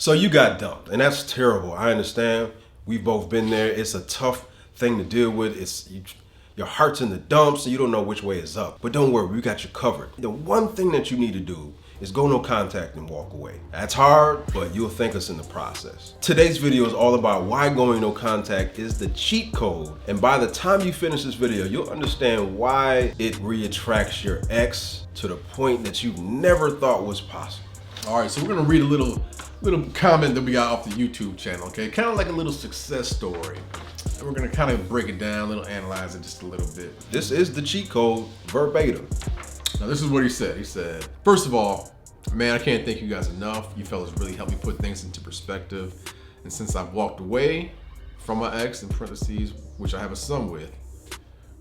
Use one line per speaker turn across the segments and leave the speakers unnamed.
So you got dumped, and that's terrible. I understand. We've both been there. It's a tough thing to deal with. Your heart's in the dumps, and you don't know which way is up. But don't worry, we got you covered. The one thing that you need to do is go no contact and walk away. That's hard, but you'll thank us in the process. Today's video is all about why going no contact is the cheat code. And by the time you finish this video, you'll understand why it reattracts your ex to the point that you never thought was possible.
All right, so we're gonna read a little comment that we got off the YouTube channel, okay? Kind of like a little success story. And we're gonna kind of break it down, analyze it just a little bit.
This is the cheat code verbatim.
Now this is what he said. He said, first of all, man, I can't thank you guys enough. You fellas really helped me put things into perspective. And since I've walked away from my ex, in parentheses, which I have a son with,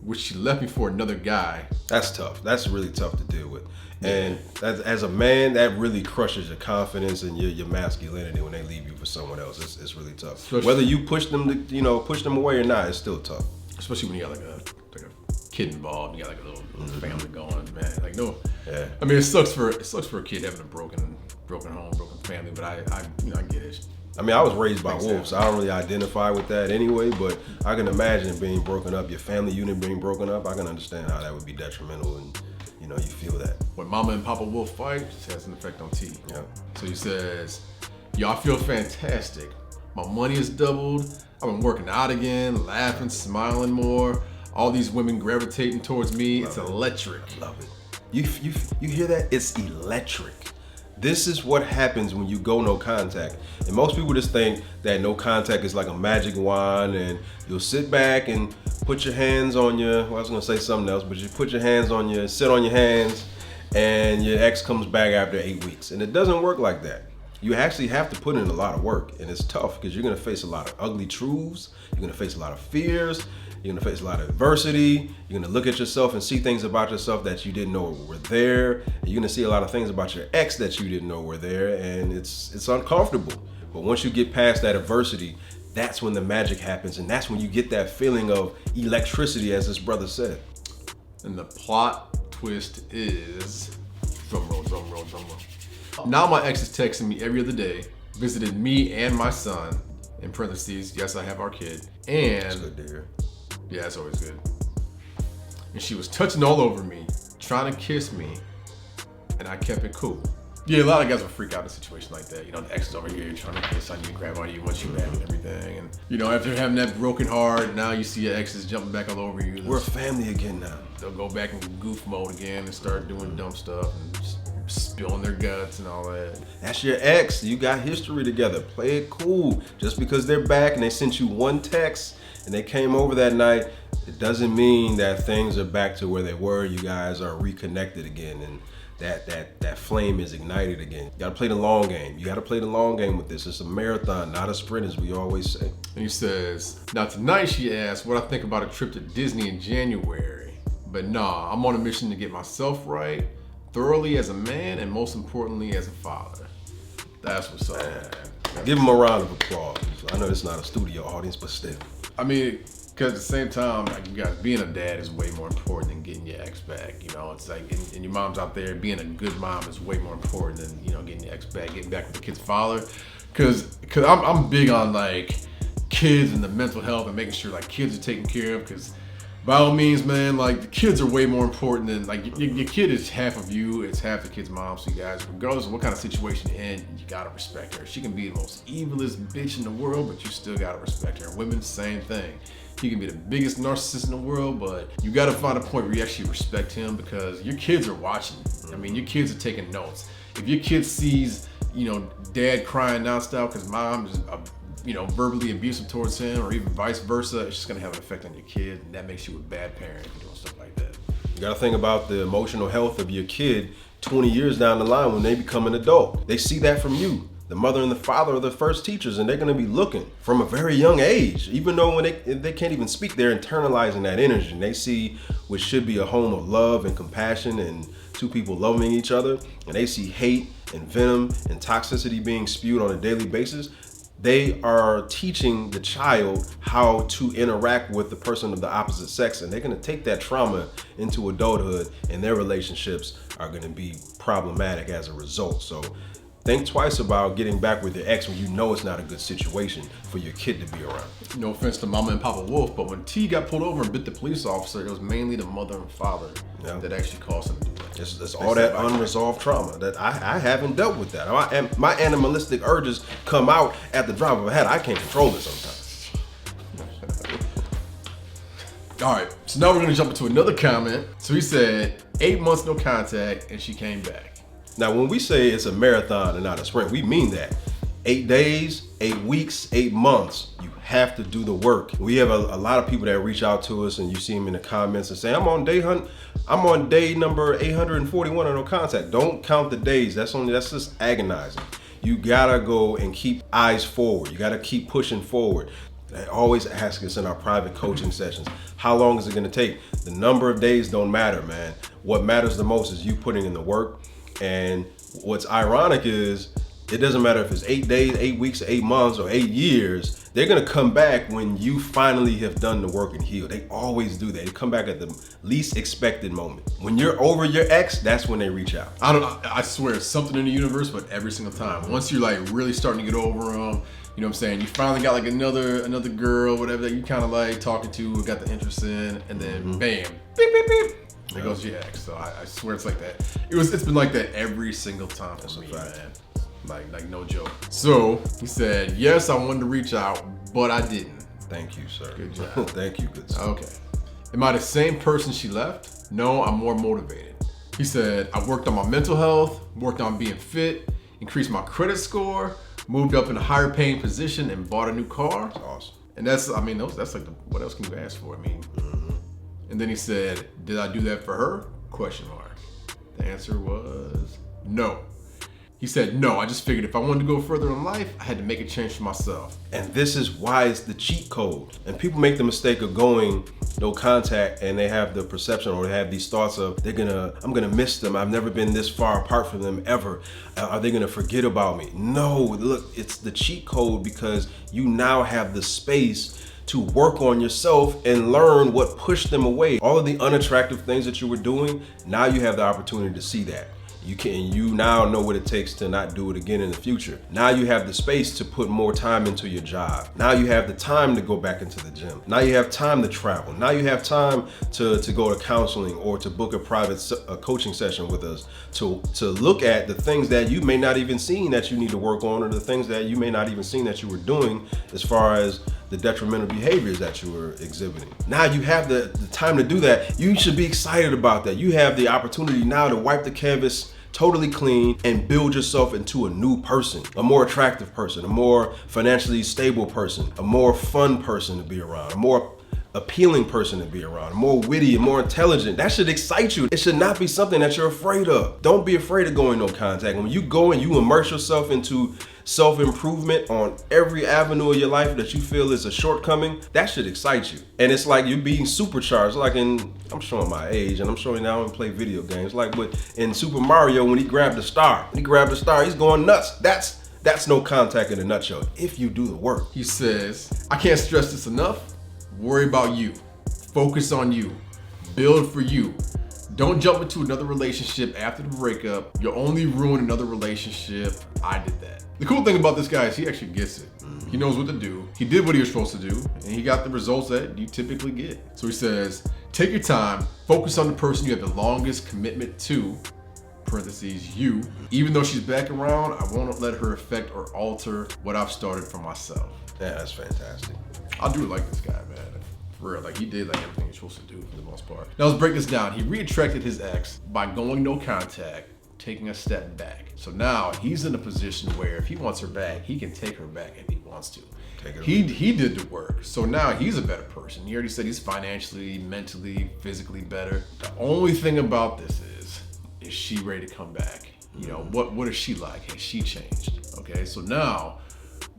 which she left me for another guy.
That's tough. That's really tough to deal with. And as a man, that really crushes your confidence and your masculinity when they leave you for someone else. It's really tough. Especially, whether you push them to, push them away or not, it's still tough.
Especially when you got like a kid involved, you got like a little family going, man. Like no, yeah. I mean, it sucks for a kid having a broken home, broken family. But I get it.
I mean, I was raised by wolves, so I don't really identify with that anyway, but I can imagine being broken up, your family unit being broken up. I can understand how that would be detrimental, and you feel that.
When Mama and Papa Wolf fight, it has an effect on T.
Yeah.
So he says, y'all feel fantastic. My money is doubled. I've been working out again, laughing, smiling more. All these women gravitating towards me. It's electric.
I love it. You hear that? It's electric. This is what happens when you go no contact. And most people just think that no contact is like a magic wand and you'll sit back and put your hands on I was gonna say something else, but you put your hands on sit on your hands and your ex comes back after 8 weeks. And it doesn't work like that. You actually have to put in a lot of work, and it's tough because you're gonna face a lot of ugly truths, you're gonna face a lot of fears, you're gonna face a lot of adversity, you're gonna look at yourself and see things about yourself that you didn't know were there, and you're gonna see a lot of things about your ex that you didn't know were there, and it's uncomfortable. But once you get past that adversity, that's when the magic happens, and that's when you get that feeling of electricity, as this brother said.
And the plot twist is, drum roll. Now my ex is texting me every other day, visited me and my son, in parentheses, yes, I have our kid, and
that's good to hear.
Yeah, it's always good. And she was touching all over me, trying to kiss me, and I kept it cool. Yeah, a lot of guys will freak out in a situation like that. The ex is over here trying to kiss on you, grab on you, want you back and everything. And after having that broken heart, now you see your exes jumping back all over you.
We're a family again now.
They'll go back in goof mode again and start doing dumb stuff and just spilling their guts and all that.
That's your ex. You got history together. Play it cool. Just because they're back and they sent you one text and they came over that night, it doesn't mean that things are back to where they were. You guys are reconnected again, and that flame is ignited again. You gotta play the long game. You gotta play the long game with this. It's a marathon, not a sprint, as we always say.
And he says, now tonight she asked what I think about a trip to Disney in January. But nah, I'm on a mission to get myself right, thoroughly as a man, and most importantly as a father. That's what's up.
Give him a round of applause. I know it's not a studio audience, but still.
I mean, because at the same time, like, you guys, being a dad is way more important than getting your ex back. It's like, and your mom's out there, being a good mom is way more important than, getting your ex back, getting back with the kid's father. Because I'm big on, like, kids and the mental health and making sure, like, kids are taken care of. Because by all means, man, like, the kids are way more important than, like, your kid is half of you, it's half the kid's mom. So you guys, regardless of what kind of situation you're in, you gotta respect her. She can be the most evilest bitch in the world, but you still gotta respect her. Women, same thing. He can be the biggest narcissist in the world, but you gotta find a point where you actually respect him, because your kids are watching. I mean, your kids are taking notes. If your kid sees, dad crying nonstop because mom is, verbally abusive towards him, or even vice versa, it's just gonna have an effect on your kid, and that makes you a bad parent if you're doing stuff like that.
You gotta think about the emotional health of your kid 20 years down the line when they become an adult. They see that from you. The mother and the father are the first teachers, and they're gonna be looking from a very young age. Even though when they can't even speak, they're internalizing that energy, and they see what should be a home of love and compassion and two people loving each other, and they see hate and venom and toxicity being spewed on a daily basis. They are teaching the child how to interact with the person of the opposite sex, and they're gonna take that trauma into adulthood, and their relationships are gonna be problematic as a result. So think twice about getting back with your ex when you know it's not a good situation for your kid to be around.
No offense to Mama and Papa Wolf, but when T got pulled over and bit the police officer, it was mainly the mother and father that actually caused him to do that.
It's all that unresolved trauma that I haven't dealt with that. My animalistic urges come out at the drop of a hat. I can't control it sometimes.
All right, so now we're gonna jump into another comment. So he said, 8 months no contact, and she came back.
Now, when we say it's a marathon and not a sprint, we mean that. 8 days, 8 weeks, 8 months, you have to do the work. We have a lot of people that reach out to us, and you see them in the comments and say, I'm on day number 841 of no contact. Don't count the days. That's just agonizing. You gotta go and keep eyes forward. You gotta keep pushing forward. They always ask us in our private coaching sessions, how long is it gonna take? The number of days don't matter, man. What matters the most is you putting in the work. And what's ironic is, it doesn't matter if it's 8 days, 8 weeks, 8 months, or 8 years, they're gonna come back when you finally have done the work and healed. They always do that. They come back at the least expected moment. When you're over your ex, that's when they reach out.
I swear, it's something in the universe, but every single time. Once you're like really starting to get over them, you know what I'm saying? You finally got like another girl, whatever that you kind of like talking to, got the interest in, and then bam, beep, beep, beep. There goes your ex. So I swear it's like that. It's been like that every single time for me, man. Like no joke. So he said, yes, I wanted to reach out, but I didn't.
Thank you, sir.
Good job.
Thank you, good sir.
Okay. Am I the same person she left? No, I'm more motivated. He said, I worked on my mental health, worked on being fit, increased my credit score, moved up in a higher paying position, and bought a new car.
That's awesome.
And that's like what else can you ask for? I mean, and then he said, did I do that for her? Question mark. The answer was no. He said, no, I just figured if I wanted to go further in life, I had to make a change for myself.
And this is why it's the cheat code. And people make the mistake of going no contact, and they have the perception, or they have these thoughts of, I'm gonna miss them. I've never been this far apart from them ever. Are they gonna forget about me? No, look, it's the cheat code because you now have the space to work on yourself and learn what pushed them away. All of the unattractive things that you were doing, now you have the opportunity to see that. You now know what it takes to not do it again in the future. Now you have the space to put more time into your job. Now you have the time to go back into the gym. Now you have time to travel. Now you have time to go to counseling or to book a private coaching session with us to look at the things that you may not even seen that you need to work on, or the things that you may not even seen that you were doing as far as the detrimental behaviors that you were exhibiting. Now you have the time to do that. You should be excited about that. You have the opportunity now to wipe the canvas totally clean and build yourself into a new person, a more attractive person, a more financially stable person, a more fun person to be around, a more appealing person to be around, more witty and more intelligent. That should excite you. It should not be something that you're afraid of. Don't be afraid of going no contact. When you go and you immerse yourself into self-improvement on every avenue of your life that you feel is a shortcoming, that should excite you. And it's like you're being supercharged. Like I'm showing my age, and I'm showing now I don't play video games. Like, but in Super Mario, when he grabbed the star, he's going nuts. That's no contact in a nutshell, if you do the work.
He says, I can't stress this enough. Worry about you. Focus on you. Build for you. Don't jump into another relationship after the breakup. You'll only ruin another relationship. I did that. The cool thing about this guy is he actually gets it. He knows what to do. He did what he was supposed to do, and he got the results that you typically get. So he says, take your time, focus on the person you have the longest commitment to, parentheses, you. Even though she's back around, I won't let her affect or alter what I've started for myself.
Yeah, that's fantastic.
I do like this guy, man. For real, like he did like everything he's supposed to do for the most part. Now let's break this down. He reattracted his ex by going no contact, taking a step back. So now he's in a position where if he wants her back, he can take her back if he wants to. He did the work. So now he's a better person. He already said he's financially, mentally, physically better. The only thing about this is she ready to come back? You know, what is she like? Has she changed? Okay, so now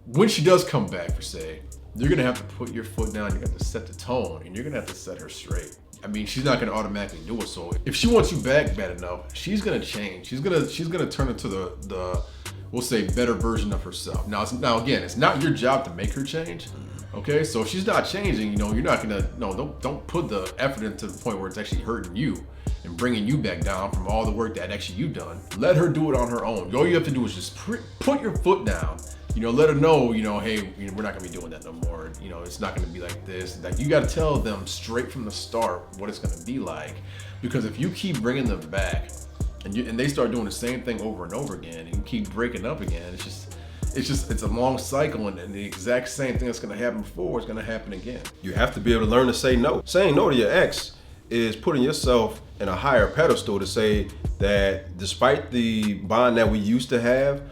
when she does come back, per se, you're gonna have to put your foot down, you're gonna have to set the tone, and you're gonna have to set her straight. I mean, she's not gonna automatically do it. So if she wants you back bad enough, she's gonna change. She's gonna turn into the we'll say, better version of herself. Now again, it's not your job to make her change. Okay, so if she's not changing, you're not gonna, don't put the effort into the point where it's actually hurting you and bringing you back down from all the work that actually you've done. Let her do it on her own. All you have to do is just put your foot down. Let her know, hey, we're not gonna be doing that no more. It's not gonna be like this. Like, you gotta tell them straight from the start what it's gonna be like. Because if you keep bringing them back and they start doing the same thing over and over again, and you keep breaking up again, it's a long cycle, and the exact same thing that's gonna happen before is gonna happen again.
You have to be able to learn to say no. Saying no to your ex is putting yourself in a higher pedestal to say that despite the bond that we used to have,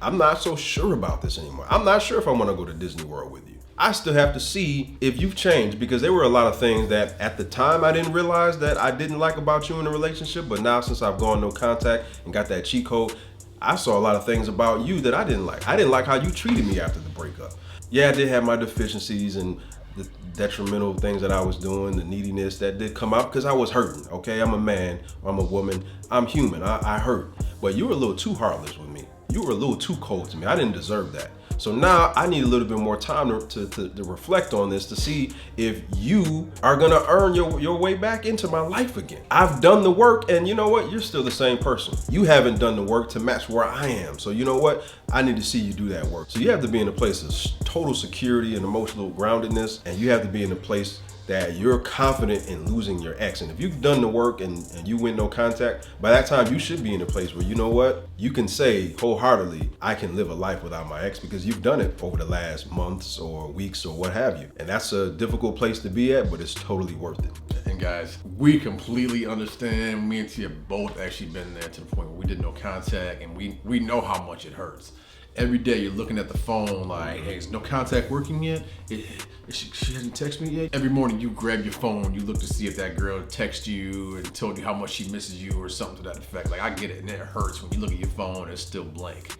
I'm not so sure about this anymore. I'm not sure if I want to go to Disney World with you. I still have to see if you've changed, because there were a lot of things that at the time I didn't realize that I didn't like about you in a relationship, but now since I've gone no contact and got that cheat code, I saw a lot of things about you that I didn't like. I didn't like how you treated me after the breakup. Yeah, I did have my deficiencies and the detrimental things that I was doing, the neediness that did come out because I was hurting, okay? I'm a man, I'm a woman, I'm human, I hurt. But you were a little too heartless with me. You were a little too cold to me. I didn't deserve that. So now I need a little bit more time to reflect on this to see if you are gonna earn your way back into my life again. I've done the work, and you know what? You're still the same person. You haven't done the work to match where I am. So you know what? I need to see you do that work. So you have to be in a place of total security and emotional groundedness, and you have to be in a place that you're confident in losing your ex. And if you've done the work and you went no contact, by that time you should be in a place where, you know what, you can say wholeheartedly, I can live a life without my ex, because you've done it over the last months or weeks or what have you. And that's a difficult place to be at, but it's totally worth it.
And guys, we completely understand. Me and Tia both actually been there to the point where we did no contact, and we know how much it hurts. Every day you're looking at the phone like, hey, is no contact working yet? She hasn't texted me yet? Every morning you grab your phone, you look to see if that girl texted you and told you how much she misses you or something to that effect. Like, I get it, and it hurts when you look at your phone and it's still blank.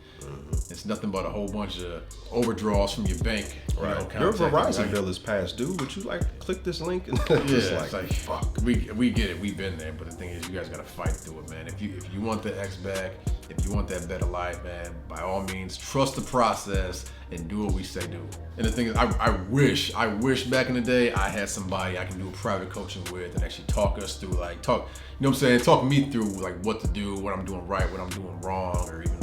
It's nothing but a whole bunch of overdraws from your bank.
Right. Your Verizon bill is past due. Would you click this link? And
it's like fuck. We get it. We've been there. But the thing is, you guys gotta fight through it, man. If you want the ex back, if you want that better life, man, by all means, trust the process and do what we say do. And the thing is, I wish back in the day I had somebody I can do a private coaching with and actually talk us through, talk me through what to do, what I'm doing right, what I'm doing wrong, or even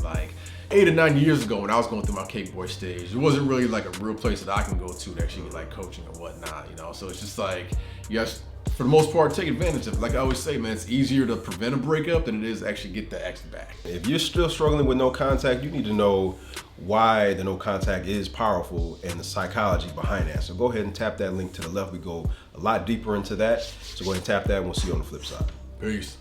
8 or 9 years ago when I was going through my cake boy stage, it wasn't really a real place that I can go to actually get coaching or whatnot, So it's just you guys, for the most part, take advantage of it. Like I always say, man, it's easier to prevent a breakup than it is to actually get the ex back.
If you're still struggling with no contact, you need to know why the no contact is powerful and the psychology behind that. So go ahead and tap that link to the left. We go a lot deeper into that. So go ahead and tap that, and we'll see you on the flip side.
Peace.